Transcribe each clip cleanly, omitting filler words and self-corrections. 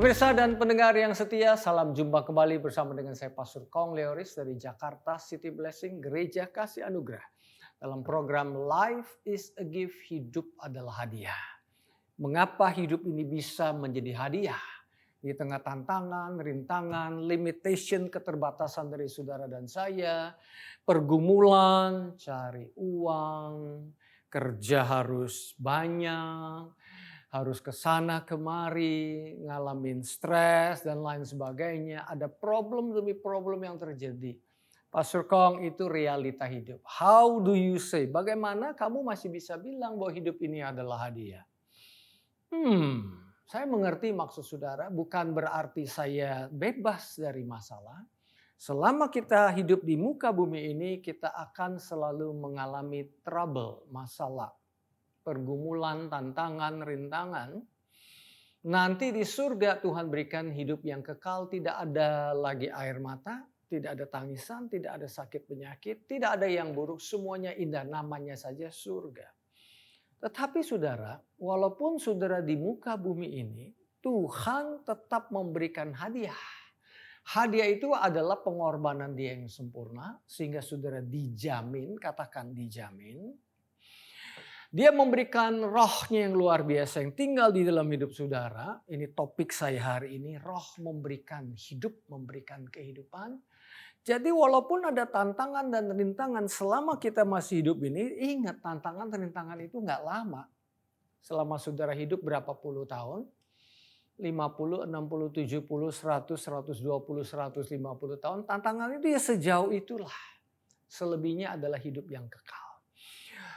Pemirsa dan pendengar yang setia, salam jumpa kembali bersama dengan saya Pastor Kong Leoris dari Jakarta City Blessing, Gereja Kasih Anugerah. Dalam program Life is a Gift, hidup adalah hadiah. Mengapa hidup ini bisa menjadi hadiah? Di tengah tantangan, rintangan, limitation, keterbatasan dari saudara dan saya, pergumulan, cari uang, kerja harus banyak, harus ke sana kemari, ngalamin stres dan lain sebagainya. Ada problem demi problem yang terjadi. Pastor Kong, itu realita hidup. How do you say? Bagaimana kamu masih bisa bilang bahwa hidup ini adalah hadiah? Saya mengerti maksud saudara, bukan berarti saya bebas dari masalah. Selama kita hidup di muka bumi ini, kita akan selalu mengalami trouble, masalah, pergumulan, tantangan, rintangan. Nanti di surga Tuhan berikan hidup yang kekal, tidak ada lagi air mata, tidak ada tangisan, tidak ada sakit penyakit, tidak ada yang buruk, semuanya indah, namanya saja surga. Tetapi saudara, walaupun saudara di muka bumi ini, Tuhan tetap memberikan hadiah. Hadiah itu adalah pengorbanan Dia yang sempurna, sehingga saudara dijamin, katakan dijamin. Dia memberikan rohnya yang luar biasa yang tinggal di dalam hidup saudara. Ini topik saya hari ini, roh memberikan hidup, memberikan kehidupan. Jadi walaupun ada tantangan dan rintangan selama kita masih hidup ini, ingat tantangan dan rintangan itu nggak lama. Selama saudara hidup berapa puluh tahun, 50, 60, 70, 100, 120, 150 tahun, tantangan itu ya sejauh itulah. Selebihnya adalah hidup yang kekal.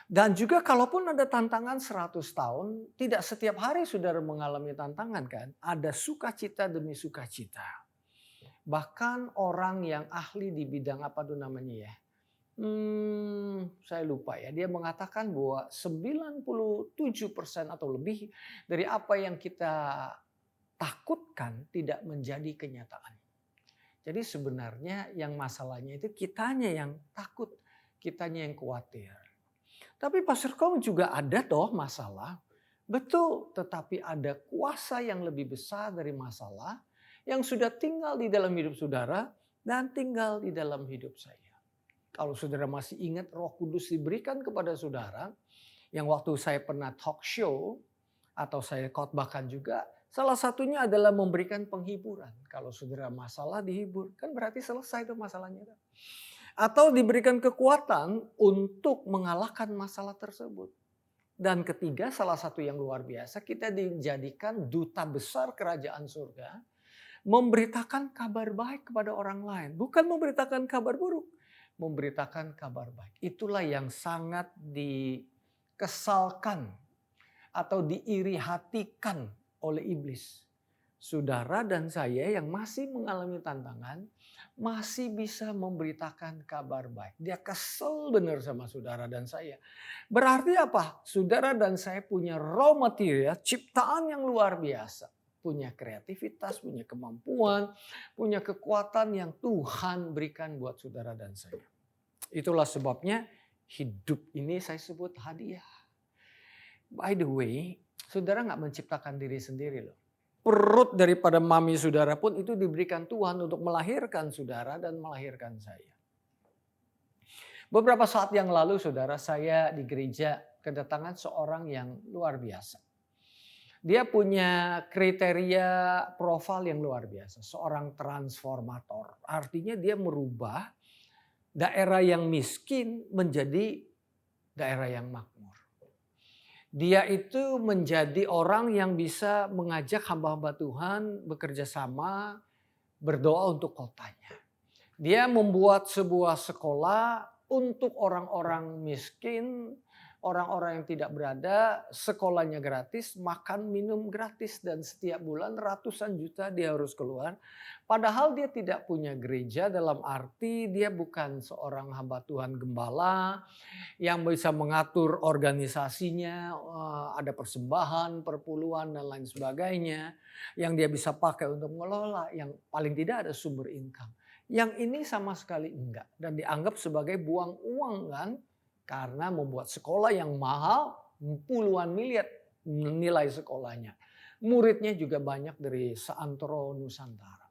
Dan juga kalaupun ada tantangan 100 tahun, tidak setiap hari saudara mengalami tantangan kan. Ada sukacita demi sukacita. Bahkan orang yang ahli di bidang apa tuh namanya ya. Saya lupa ya. Dia mengatakan bahwa 97% atau lebih dari apa yang kita takutkan tidak menjadi kenyataan. Jadi sebenarnya yang masalahnya itu kitanya yang takut, kitanya yang khawatir. Tapi Pastor Kong juga ada toh masalah. Betul, tetapi ada kuasa yang lebih besar dari masalah yang sudah tinggal di dalam hidup saudara dan tinggal di dalam hidup saya. Kalau saudara masih ingat Roh Kudus diberikan kepada saudara, yang waktu saya pernah talk show atau saya khotbahkan juga, salah satunya adalah memberikan penghiburan. Kalau saudara masalah dihibur, kan berarti selesai itu masalahnya. Atau diberikan kekuatan untuk mengalahkan masalah tersebut. Dan ketiga, salah satu yang luar biasa, kita dijadikan duta besar kerajaan surga, memberitakan kabar baik kepada orang lain. Bukan memberitakan kabar buruk, memberitakan kabar baik. Itulah yang sangat dikesalkan atau diiri hatikan oleh iblis. Saudara dan saya yang masih mengalami tantangan, masih bisa memberitakan kabar baik. Dia kesel benar sama saudara dan saya. Berarti apa? Saudara dan saya punya raw material, ciptaan yang luar biasa. Punya kreativitas, punya kemampuan, punya kekuatan yang Tuhan berikan buat saudara dan saya. Itulah sebabnya hidup ini saya sebut hadiah. By the way, saudara gak menciptakan diri sendiri loh. Perut daripada mami saudara pun itu diberikan Tuhan untuk melahirkan saudara dan melahirkan saya. Beberapa saat yang lalu saudara, saya di gereja kedatangan seorang yang luar biasa. Dia punya kriteria profil yang luar biasa. Seorang transformator. Artinya dia merubah daerah yang miskin menjadi daerah yang makmur. Dia itu menjadi orang yang bisa mengajak hamba-hamba Tuhan bekerja sama, berdoa untuk kotanya. Dia membuat sebuah sekolah untuk orang-orang miskin, orang-orang yang tidak berada, sekolahnya gratis, makan minum gratis, dan setiap bulan ratusan juta dia harus keluar. Padahal dia tidak punya gereja, dalam arti dia bukan seorang hamba Tuhan gembala yang bisa mengatur organisasinya, ada persembahan, perpuluhan dan lain sebagainya yang dia bisa pakai untuk mengelola, yang paling tidak ada sumber income. Yang ini sama sekali enggak dan dianggap sebagai buang uang kan. Karena membuat sekolah yang mahal, puluhan miliar nilai sekolahnya. Muridnya juga banyak dari seantero Nusantara.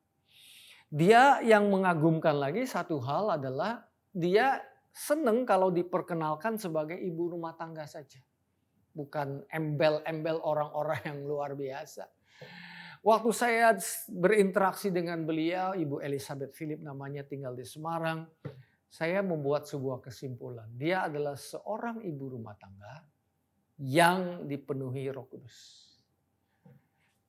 Dia yang mengagumkan lagi satu hal adalah dia seneng kalau diperkenalkan sebagai ibu rumah tangga saja. Bukan embel-embel orang-orang yang luar biasa. Waktu saya berinteraksi dengan beliau, Ibu Elizabeth Philip namanya, tinggal di Semarang. Saya membuat sebuah kesimpulan. Dia adalah seorang ibu rumah tangga yang dipenuhi Roh Kudus.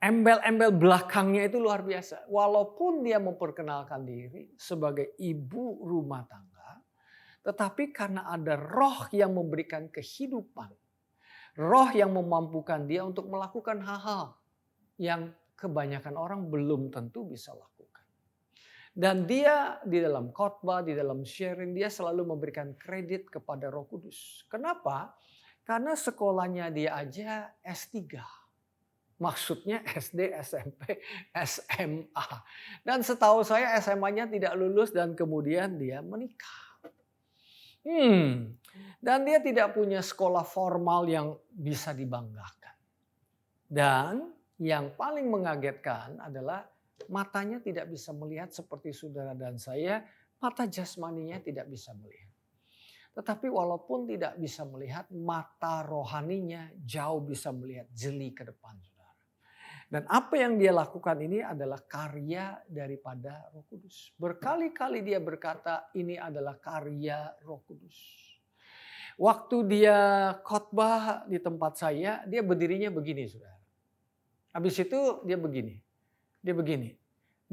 Embel-embel belakangnya itu luar biasa. Walaupun dia memperkenalkan diri sebagai ibu rumah tangga, tetapi karena ada roh yang memberikan kehidupan, roh yang memampukan dia untuk melakukan hal-hal yang kebanyakan orang belum tentu bisa lakukan. Dan dia di dalam khotbah, di dalam sharing, dia selalu memberikan kredit kepada Roh Kudus. Kenapa? Karena sekolahnya dia aja S3. Maksudnya SD, SMP, SMA. Dan setahu saya SMA-nya tidak lulus dan kemudian dia menikah. Dan dia tidak punya sekolah formal yang bisa dibanggakan. Dan yang paling mengagetkan adalah matanya tidak bisa melihat seperti saudara dan saya, mata jasmaninya tidak bisa melihat. Tetapi walaupun tidak bisa melihat, mata rohaninya jauh bisa melihat jeli ke depan. Dan apa yang dia lakukan ini adalah karya daripada Roh Kudus. Berkali-kali dia berkata ini adalah karya Roh Kudus. Waktu dia khotbah di tempat saya, dia berdirinya begini, saudara. Habis itu dia begini.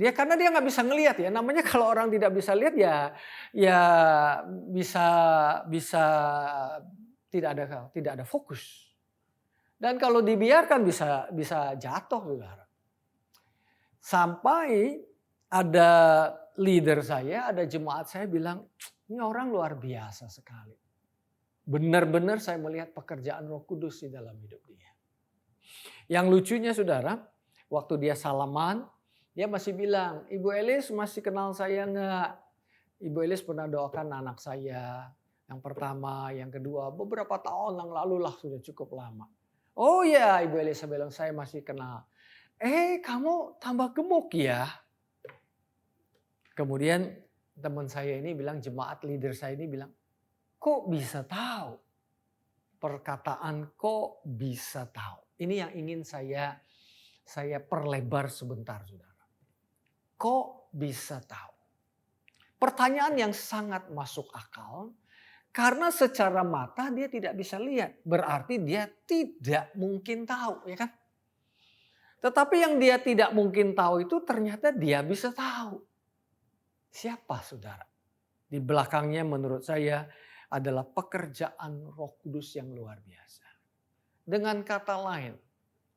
Dia karena dia nggak bisa ngelihat ya. Namanya kalau orang tidak bisa lihat ya bisa tidak ada fokus. Dan kalau dibiarkan bisa jatuh, saudara. Sampai ada leader saya, ada jemaat saya bilang, ini orang luar biasa sekali. Benar-benar saya melihat pekerjaan Roh Kudus di dalam hidup dia. Yang lucunya, saudara, waktu dia salaman, dia masih bilang, Ibu Elis masih kenal saya enggak? Ibu Elis pernah doakan anak saya. Yang pertama, yang kedua, beberapa tahun yang lalu lah, sudah cukup lama. Oh ya, Ibu Elisa bilang saya masih kenal. Kamu tambah gemuk ya? Kemudian teman saya ini bilang, jemaat leader saya ini bilang, kok bisa tahu? Perkataan kok bisa tahu. Ini yang ingin saya perlebar sebentar, saudara. Kok bisa tahu? Pertanyaan yang sangat masuk akal. Karena secara mata dia tidak bisa lihat. Berarti dia tidak mungkin tahu, ya kan? Tetapi yang dia tidak mungkin tahu itu ternyata dia bisa tahu. Siapa, saudara? Di belakangnya menurut saya adalah pekerjaan Roh Kudus yang luar biasa. Dengan kata lain,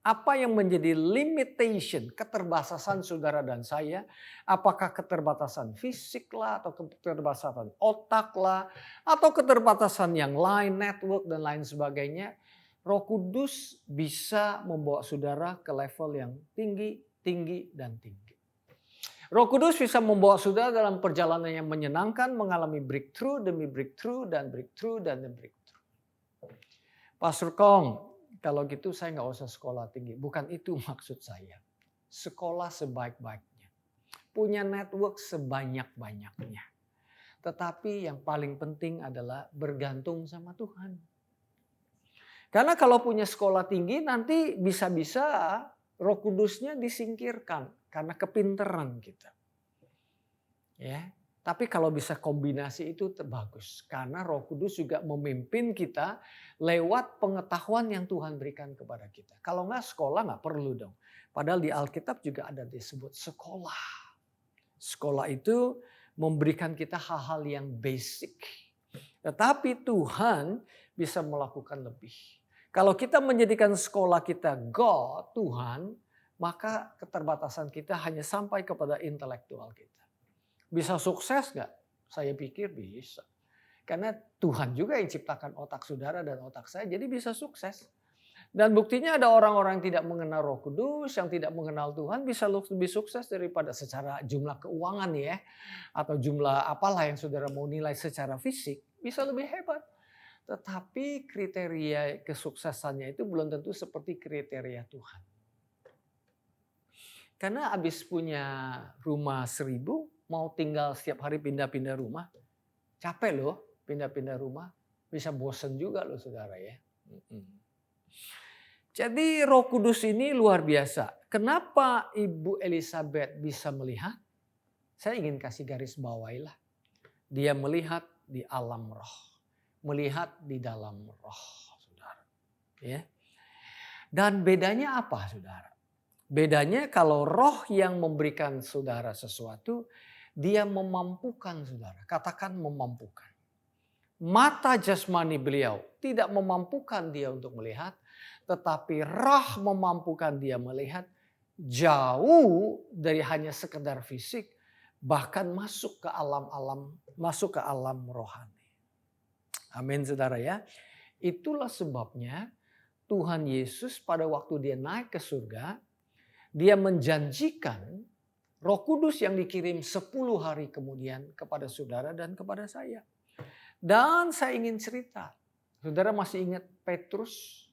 apa yang menjadi limitation, keterbatasan saudara dan saya, apakah keterbatasan fisik lah, atau keterbatasan otak lah, atau keterbatasan yang lain, network dan lain sebagainya, Roh Kudus bisa membawa saudara ke level yang tinggi, tinggi, dan tinggi. Roh Kudus bisa membawa saudara dalam perjalanan yang menyenangkan, mengalami breakthrough demi breakthrough, dan breakthrough, dan breakthrough. Pastor Kong, kalau gitu saya nggak usah sekolah tinggi. Bukan itu maksud saya. Sekolah sebaik-baiknya. Punya network sebanyak-banyaknya. Tetapi yang paling penting adalah bergantung sama Tuhan. Karena kalau punya sekolah tinggi nanti bisa-bisa Roh Kudusnya disingkirkan. Karena kepinteran kita. Ya. Tapi kalau bisa kombinasi itu bagus. Karena Roh Kudus juga memimpin kita lewat pengetahuan yang Tuhan berikan kepada kita. Kalau nggak sekolah nggak perlu dong. Padahal di Alkitab juga ada disebut sekolah. Sekolah itu memberikan kita hal-hal yang basic. Tetapi Tuhan bisa melakukan lebih. Kalau kita menjadikan sekolah kita God, Tuhan, maka keterbatasan kita hanya sampai kepada intelektual kita. Bisa sukses nggak? Saya pikir bisa. Karena Tuhan juga yang ciptakan otak saudara dan otak saya, jadi bisa sukses. Dan buktinya ada orang-orang yang tidak mengenal Roh Kudus, yang tidak mengenal Tuhan, bisa lebih sukses daripada secara jumlah keuangan ya. Atau jumlah apalah yang saudara mau nilai secara fisik, bisa lebih hebat. Tetapi kriteria kesuksesannya itu belum tentu seperti kriteria Tuhan. Karena habis punya rumah 1.000, mau tinggal setiap hari pindah-pindah rumah, capek loh pindah-pindah rumah, bisa bosen juga loh saudara ya. Jadi Roh Kudus ini luar biasa. Kenapa Ibu Elizabeth bisa melihat? Saya ingin kasih garis bawahi lah. Dia melihat di alam roh, melihat di dalam roh, saudara. Ya. Dan bedanya apa, saudara? Bedanya kalau roh yang memberikan saudara sesuatu, dia memampukan saudara. Katakan memampukan. Mata jasmani beliau tidak memampukan dia untuk melihat, tetapi roh memampukan dia melihat jauh dari hanya sekedar fisik, bahkan masuk ke alam rohani. Amin saudara ya. Itulah sebabnya Tuhan Yesus pada waktu dia naik ke surga, dia menjanjikan Roh Kudus yang dikirim 10 hari kemudian kepada saudara dan kepada saya. Dan saya ingin cerita, saudara masih ingat Petrus?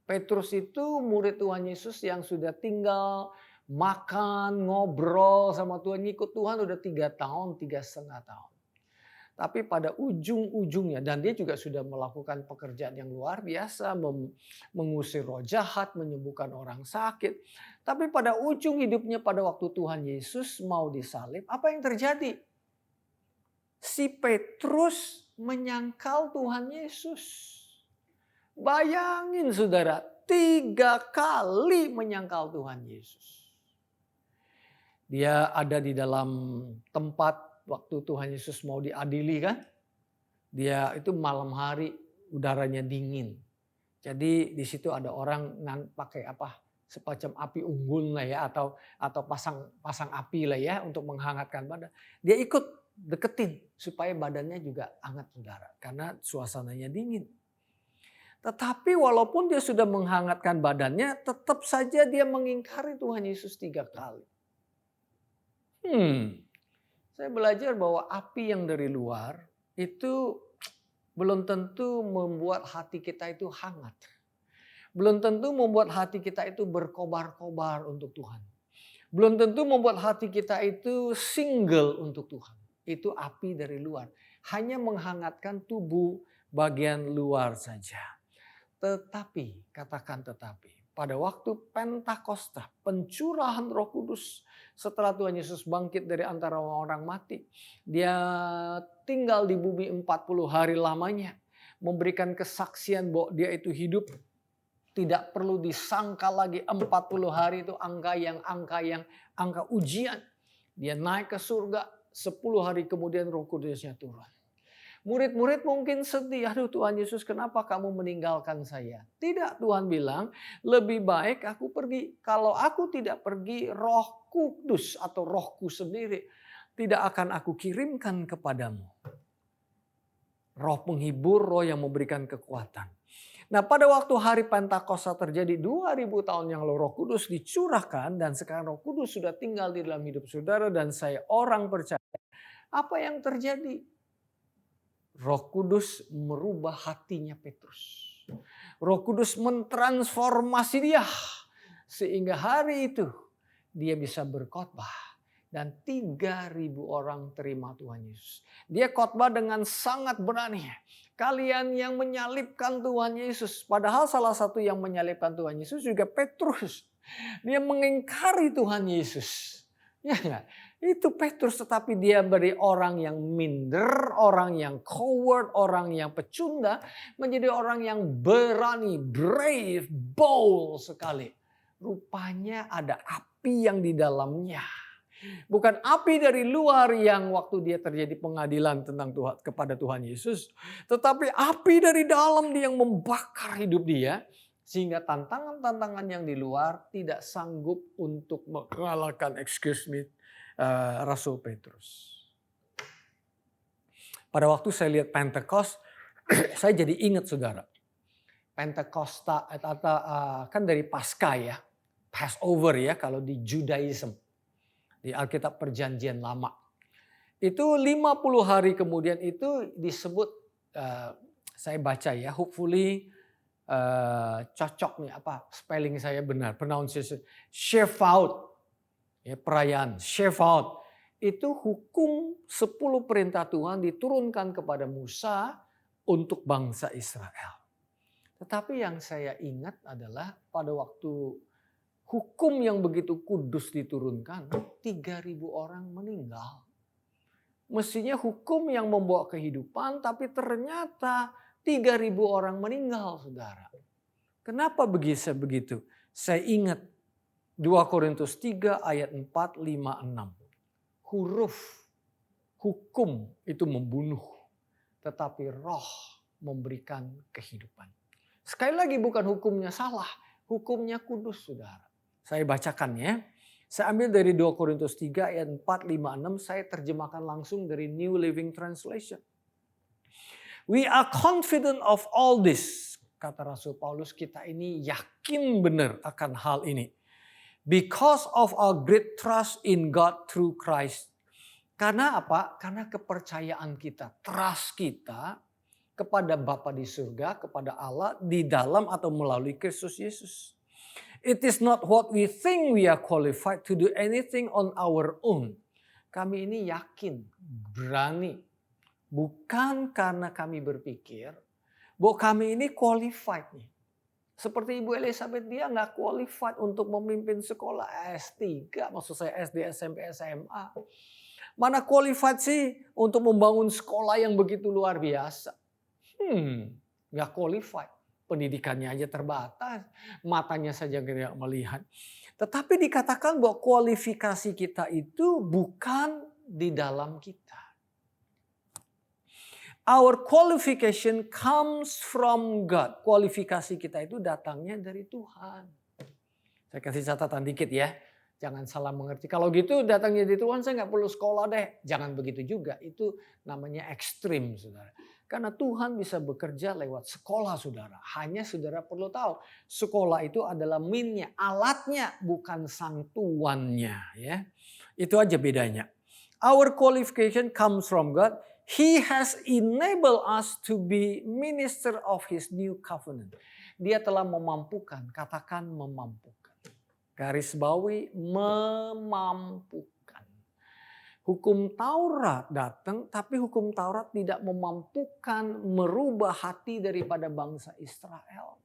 Petrus itu murid Tuhan Yesus yang sudah tinggal, makan, ngobrol sama Tuhan, ngikut Tuhan udah 3 tahun, 3,5 tahun. Tapi pada ujung-ujungnya, dan dia juga sudah melakukan pekerjaan yang luar biasa, mengusir roh jahat, menyembuhkan orang sakit. Tapi pada ujung hidupnya pada waktu Tuhan Yesus mau disalib, apa yang terjadi? Si Petrus menyangkal Tuhan Yesus. Bayangin saudara, 3 kali menyangkal Tuhan Yesus. Dia ada di dalam tempat waktu Tuhan Yesus mau diadili kan. Dia itu malam hari, udaranya dingin. Jadi di situ ada orang pakai semacam api unggun lah ya, atau pasang api lah ya untuk menghangatkan badan. Dia ikut deketin supaya badannya juga hangat saudara, karena suasananya dingin. Tetapi walaupun dia sudah menghangatkan badannya, tetap saja dia mengingkari Tuhan Yesus 3 kali. Saya belajar bahwa api yang dari luar itu belum tentu membuat hati kita itu hangat. Belum tentu membuat hati kita itu berkobar-kobar untuk Tuhan. Belum tentu membuat hati kita itu single untuk Tuhan. Itu api dari luar. Hanya menghangatkan tubuh bagian luar saja. Tetapi, katakan tetapi, pada waktu Pentakosta, pencurahan Roh Kudus setelah Tuhan Yesus bangkit dari antara orang mati. Dia tinggal di bumi 40 hari lamanya. Memberikan kesaksian bahwa dia itu hidup. Tidak perlu disangka lagi 40 hari itu angka ujian. Dia naik ke surga. 10 hari kemudian Roh Kudusnya turun. Murid-murid mungkin sedih. Aduh Tuhan Yesus, kenapa kamu meninggalkan saya? Tidak, Tuhan bilang, lebih baik aku pergi. Kalau aku tidak pergi, Roh Kudus atau rohku sendiri tidak akan aku kirimkan kepadamu. Roh penghibur, roh yang memberikan kekuatan. Nah pada waktu hari Pentakosta terjadi 2000 tahun yang lalu, Roh Kudus dicurahkan dan sekarang Roh Kudus sudah tinggal di dalam hidup saudara dan saya orang percaya. Apa yang terjadi? Roh Kudus merubah hatinya Petrus. Roh Kudus mentransformasi dia sehingga hari itu dia bisa berkhotbah. Dan 3.000 orang terima Tuhan Yesus. Dia khotbah dengan sangat berani. Kalian yang menyalibkan Tuhan Yesus. Padahal salah satu yang menyalibkan Tuhan Yesus juga Petrus. Dia mengingkari Tuhan Yesus. Ya enggak? Itu Petrus, tetapi dia beri orang yang minder, orang yang coward, orang yang pecunda. Menjadi orang yang berani, brave, bold sekali. Rupanya ada api yang di dalamnya. Bukan api dari luar yang waktu dia terjadi pengadilan tentang Tuhan kepada Tuhan Yesus, tetapi api dari dalam dia yang membakar hidup dia sehingga tantangan-tantangan yang di luar tidak sanggup untuk mengalahkan Rasul Petrus. Pada waktu saya lihat Pentecost, saya jadi ingat saudara. Pentakosta kan dari Paskah ya, Passover ya kalau di Judaism. Di Alkitab Perjanjian Lama. Itu 50 hari kemudian itu disebut, saya baca ya, hopefully cocok nih spelling saya benar, pronunciation, Shavuot. Ya, perayaan Shevat itu hukum 10 perintah Tuhan diturunkan kepada Musa untuk bangsa Israel. Tetapi yang saya ingat adalah pada waktu hukum yang begitu kudus diturunkan, 3.000 orang meninggal. Mestinya hukum yang membawa kehidupan, tapi ternyata 3.000 orang meninggal, saudara. Kenapa begitu? Saya ingat 2 Korintus 3 ayat 4, 5, 6. Huruf hukum itu membunuh, tetapi roh memberikan kehidupan. Sekali lagi bukan hukumnya salah, hukumnya kudus, saudara. Saya bacakan ya. Saya ambil dari 2 Korintus 3 ayat 4, 5, 6. Saya terjemahkan langsung dari New Living Translation. We are confident of all this. Kata Rasul Paulus, kita ini yakin benar akan hal ini. Because of our great trust in God through Christ. Karena apa? Karena kepercayaan kita, trust kita kepada Bapa di surga, kepada Allah di dalam atau melalui Kristus Yesus. It is not what we think we are qualified to do anything on our own. Kami ini yakin, berani. Bukan karena kami berpikir bahwa kami ini qualified nih. Seperti Ibu Elizabeth, dia nggak qualified untuk memimpin sekolah S3, maksud saya SD, SMP, SMA. Mana qualified sih untuk membangun sekolah yang begitu luar biasa? Nggak qualified. Pendidikannya aja terbatas, matanya saja tidak melihat. Tetapi dikatakan bahwa kualifikasi kita itu bukan di dalam kita. Our qualification comes from God. Kualifikasi kita itu datangnya dari Tuhan. Saya kasih catatan dikit ya. Jangan salah mengerti. Kalau gitu datangnya dari Tuhan, saya nggak perlu sekolah deh. Jangan begitu juga. Itu namanya ekstrim, saudara. Karena Tuhan bisa bekerja lewat sekolah, saudara. Hanya saudara perlu tahu, sekolah itu adalah means-nya, alatnya, bukan sang tuannya. Ya. Itu aja bedanya. Our qualification comes from God. He has enabled us to be minister of His new covenant. Dia telah memampukan, katakan memampukan. Garis bawahi, memampukan. Hukum Taurat datang, tapi hukum Taurat tidak memampukan merubah hati daripada bangsa Israel.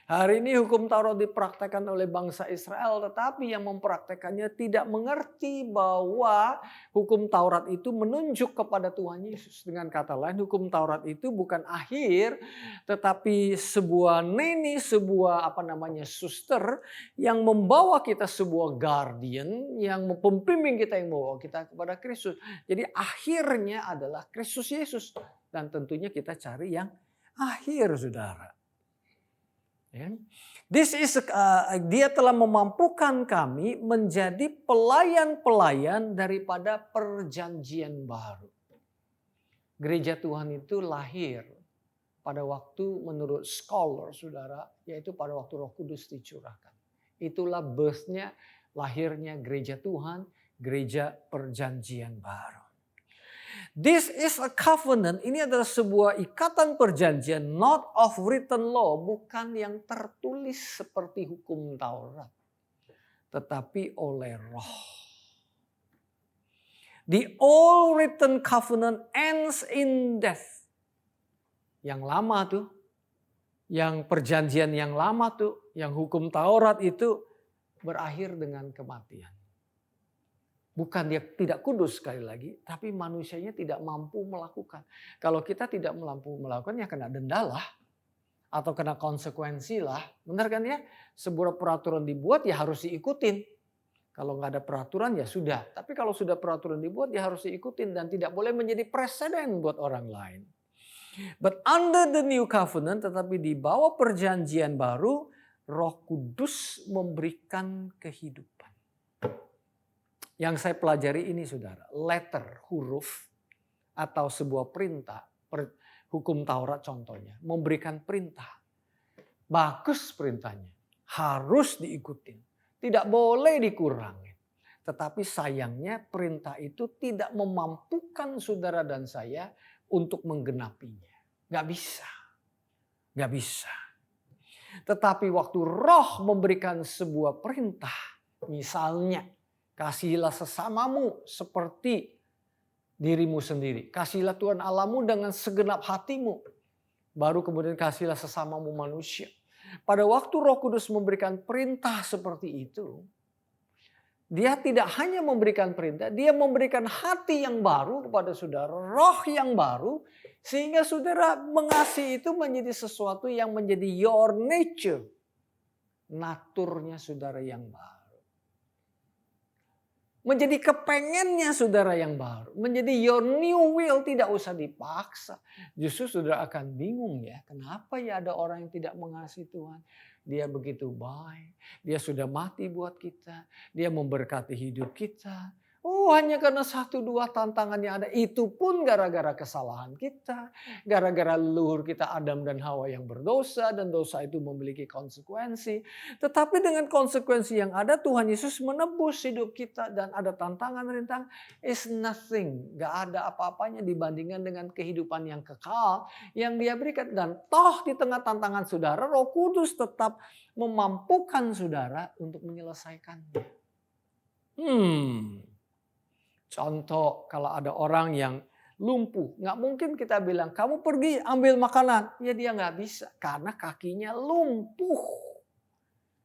Hari ini hukum Taurat dipraktekkan oleh bangsa Israel, tetapi yang mempraktekannya tidak mengerti bahwa hukum Taurat itu menunjuk kepada Tuhan Yesus. Dengan kata lain, hukum Taurat itu bukan akhir, tetapi sebuah neni, sebuah suster yang membawa kita, sebuah guardian yang membimbing kita, yang membawa kita kepada Kristus. Jadi akhirnya adalah Kristus Yesus, dan tentunya kita cari yang akhir, saudara. Dia telah memampukan kami menjadi pelayan-pelayan daripada perjanjian baru. Gereja Tuhan itu lahir pada waktu menurut scholar, saudara, yaitu pada waktu Roh Kudus dicurahkan. Itulah birth-nya, lahirnya gereja Tuhan, gereja perjanjian baru. This is a covenant, ini adalah sebuah ikatan perjanjian, not of written law, bukan yang tertulis seperti hukum Taurat, tetapi oleh Roh. The old written covenant ends in death. Yang lama tuh, yang perjanjian yang lama tuh, yang hukum Taurat itu berakhir dengan kematian. Bukan dia tidak kudus sekali lagi, tapi manusianya tidak mampu melakukan. Kalau kita tidak mampu melakukan, ya kena denda lah. Atau kena konsekuensi lah. Benar kan ya? Sebuah peraturan dibuat ya harus diikutin. Kalau nggak ada peraturan ya sudah. Tapi kalau sudah peraturan dibuat ya harus diikutin. Dan tidak boleh menjadi presiden buat orang lain. But under the new covenant, tetapi di bawah perjanjian baru, Roh Kudus memberikan kehidupan. Yang saya pelajari ini, saudara, letter, huruf, atau sebuah perintah, hukum Taurat contohnya, memberikan perintah. Bagus perintahnya, harus diikutin, tidak boleh dikurangi. Tetapi sayangnya perintah itu tidak memampukan saudara dan saya untuk menggenapinya. Gak bisa. Tetapi waktu Roh memberikan sebuah perintah, Misalnya, kasihilah sesamamu seperti dirimu sendiri. Kasihilah Tuhan Allahmu dengan segenap hatimu. Baru kemudian kasihilah sesamamu manusia. Pada waktu Roh Kudus memberikan perintah seperti itu, dia tidak hanya memberikan perintah, dia memberikan hati yang baru kepada saudara, roh yang baru, sehingga saudara mengasihi itu menjadi sesuatu yang menjadi your nature. Naturnya saudara yang baru. Menjadi kepengennya saudara yang baru. Menjadi your new will, tidak usah dipaksa. Justru saudara akan bingung ya, kenapa ya ada orang yang tidak mengasihi Tuhan. Dia begitu baik, dia sudah mati buat kita, dia memberkati hidup kita. Oh, hanya karena 1-2 tantangan yang ada, itu pun gara-gara kesalahan kita. Gara-gara leluhur kita Adam dan Hawa yang berdosa, dan dosa itu memiliki konsekuensi. Tetapi dengan konsekuensi yang ada, Tuhan Yesus menebus hidup kita, dan ada tantangan-rintangan. Is nothing, gak ada apa-apanya dibandingkan dengan kehidupan yang kekal yang dia berikan. Dan toh di tengah tantangan saudara, Roh Kudus tetap memampukan saudara untuk menyelesaikannya. Contoh, kalau ada orang yang lumpuh, nggak mungkin kita bilang, kamu pergi ambil makanan. Ya dia nggak bisa, karena kakinya lumpuh.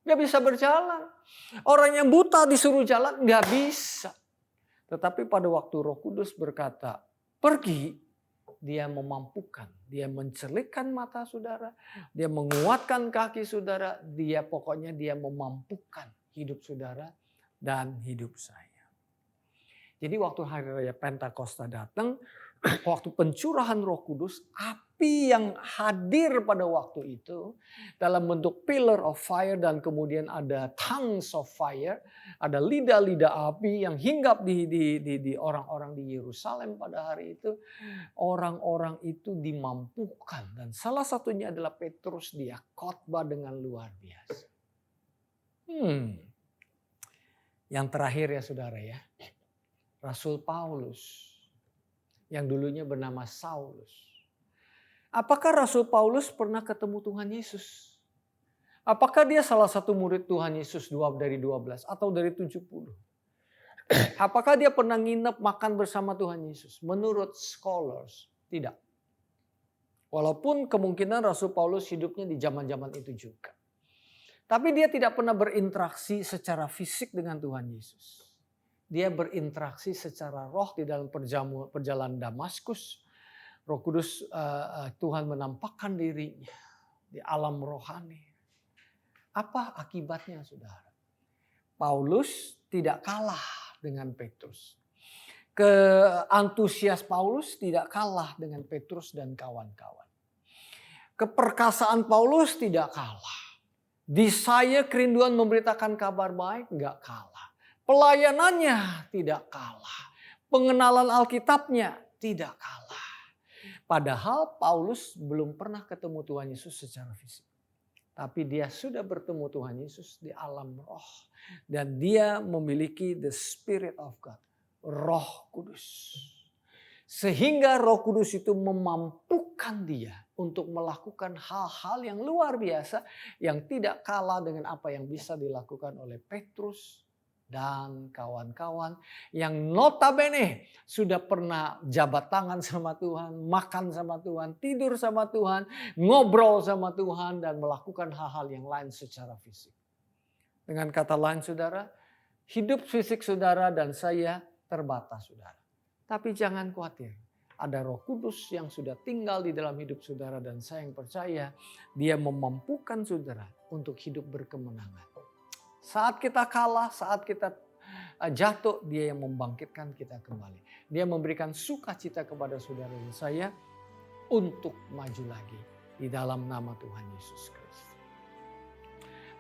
Nggak bisa berjalan. Orang yang buta disuruh jalan, nggak bisa. Tetapi pada waktu Roh Kudus berkata, pergi, dia memampukan. Dia mencelikkan mata saudara, dia menguatkan kaki saudara, pokoknya dia memampukan hidup saudara dan hidup saya. Jadi waktu hari raya Pentakosta datang, waktu pencurahan Roh Kudus, api yang hadir pada waktu itu dalam bentuk pillar of fire dan kemudian ada tongues of fire, ada lidah-lidah api yang hinggap di orang-orang di Yerusalem pada hari itu. Orang-orang itu dimampukan dan salah satunya adalah Petrus, dia khotbah dengan luar biasa. Yang terakhir ya saudara ya. Rasul Paulus yang dulunya bernama Saulus. Apakah Rasul Paulus pernah ketemu Tuhan Yesus? Apakah dia salah satu murid Tuhan Yesus dari 12 atau dari 70? Apakah dia pernah nginep makan bersama Tuhan Yesus? Menurut scholars, tidak. Walaupun kemungkinan Rasul Paulus hidupnya di zaman-zaman itu juga. Tapi dia tidak pernah berinteraksi secara fisik dengan Tuhan Yesus. Dia berinteraksi secara roh di dalam perjalanan Damaskus. Roh Kudus Tuhan menampakkan dirinya di alam rohani. Apa akibatnya saudara? Paulus tidak kalah dengan Petrus. Keantusias Paulus tidak kalah dengan Petrus dan kawan-kawan. Keperkasaan Paulus tidak kalah. Desire, kerinduan memberitakan kabar baik nggak kalah. Pelayanannya tidak kalah. Pengenalan Alkitabnya tidak kalah. Padahal Paulus belum pernah ketemu Tuhan Yesus secara fisik. Tapi dia sudah bertemu Tuhan Yesus di alam roh. Dan dia memiliki the Spirit of God. Roh Kudus. Sehingga Roh Kudus itu memampukan dia untuk melakukan hal-hal yang luar biasa. Yang tidak kalah dengan apa yang bisa dilakukan oleh Petrus dan kawan-kawan yang notabene sudah pernah jabat tangan sama Tuhan, makan sama Tuhan, tidur sama Tuhan, ngobrol sama Tuhan, dan melakukan hal-hal yang lain secara fisik. Dengan kata lain saudara, hidup fisik saudara dan saya terbatas saudara. Tapi jangan khawatir, ada Roh Kudus yang sudah tinggal di dalam hidup saudara dan saya yang percaya, dia memampukan saudara untuk hidup berkemenangan. Saat kita kalah, saat kita jatuh, dia yang membangkitkan kita kembali. Dia memberikan sukacita kepada saudara dan saya untuk maju lagi di dalam nama Tuhan Yesus Kristus.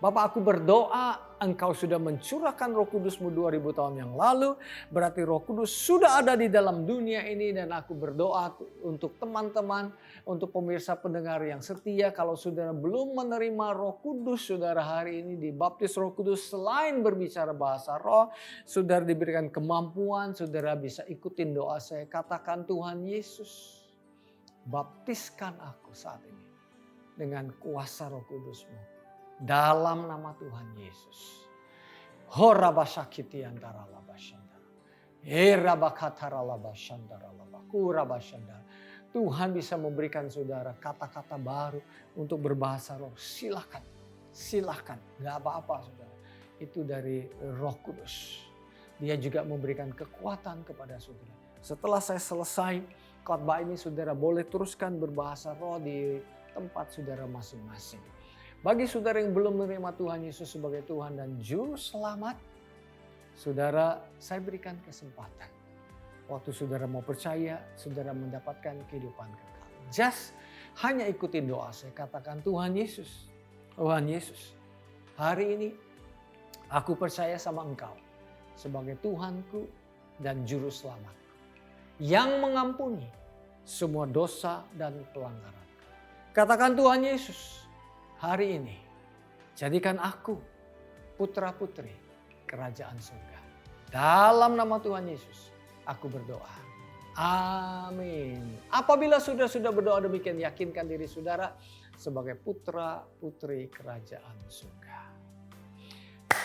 Bapak, aku berdoa Engkau sudah mencurahkan Roh Kudus-Mu 2000 tahun yang lalu. Berarti Roh Kudus sudah ada di dalam dunia ini. Dan aku berdoa untuk teman-teman, untuk pemirsa pendengar yang setia. Kalau saudara belum menerima Roh Kudus, saudara hari ini dibaptis Roh Kudus. Selain berbicara bahasa roh, saudara diberikan kemampuan. Saudara bisa ikutin doa saya. Katakan, Tuhan Yesus, baptiskan aku saat ini dengan kuasa Roh Kudus-Mu. Dalam nama Tuhan Yesus. Horabashakiti antara labashandara. Erabakatara labashandara labakurabashandara. Tuhan bisa memberikan saudara kata-kata baru untuk berbahasa roh. Silakan, silakan. Gak apa-apa saudara. Itu dari Roh Kudus. Dia juga memberikan kekuatan kepada saudara. Setelah saya selesai khotbah ini, saudara boleh teruskan berbahasa roh di tempat saudara masing-masing. Bagi saudara yang belum menerima Tuhan Yesus sebagai Tuhan dan Juru Selamat, saudara, saya berikan kesempatan. Waktu saudara mau percaya, saudara mendapatkan kehidupan kekal. Just hanya ikuti doa saya. Katakan, Tuhan Yesus, Tuhan Yesus, hari ini aku percaya sama Engkau sebagai Tuhanku dan Juru Selamat yang mengampuni semua dosa dan pelanggaran. Katakan, Tuhan Yesus, hari ini jadikan aku putra-putri kerajaan surga. Dalam nama Tuhan Yesus, aku berdoa. Amin. Apabila sudah berdoa demikian, yakinkan diri saudara sebagai putra-putri kerajaan surga.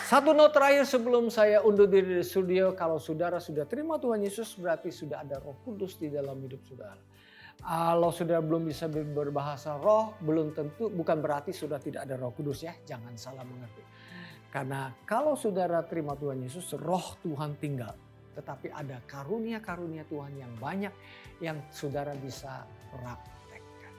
Satu note terakhir sebelum saya undur diri dari studio. Kalau saudara sudah terima Tuhan Yesus, berarti sudah ada Roh Kudus di dalam hidup saudara. Kalau saudara belum bisa berbahasa roh, belum tentu, bukan berarti sudah tidak ada Roh Kudus ya. Jangan salah mengerti. Karena kalau saudara terima Tuhan Yesus, Roh Tuhan tinggal. Tetapi ada karunia-karunia Tuhan yang banyak yang saudara bisa praktekkan.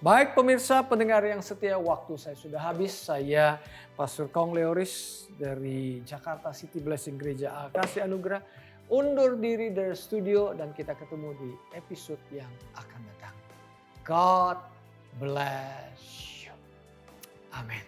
Baik pemirsa, pendengar yang setia, waktu saya sudah habis. Saya Pastor Kong Leoris dari Jakarta City Blessing Gereja Kasih Anugerah undur diri dari studio dan kita ketemu di episode yang akan datang. God bless you. Amin.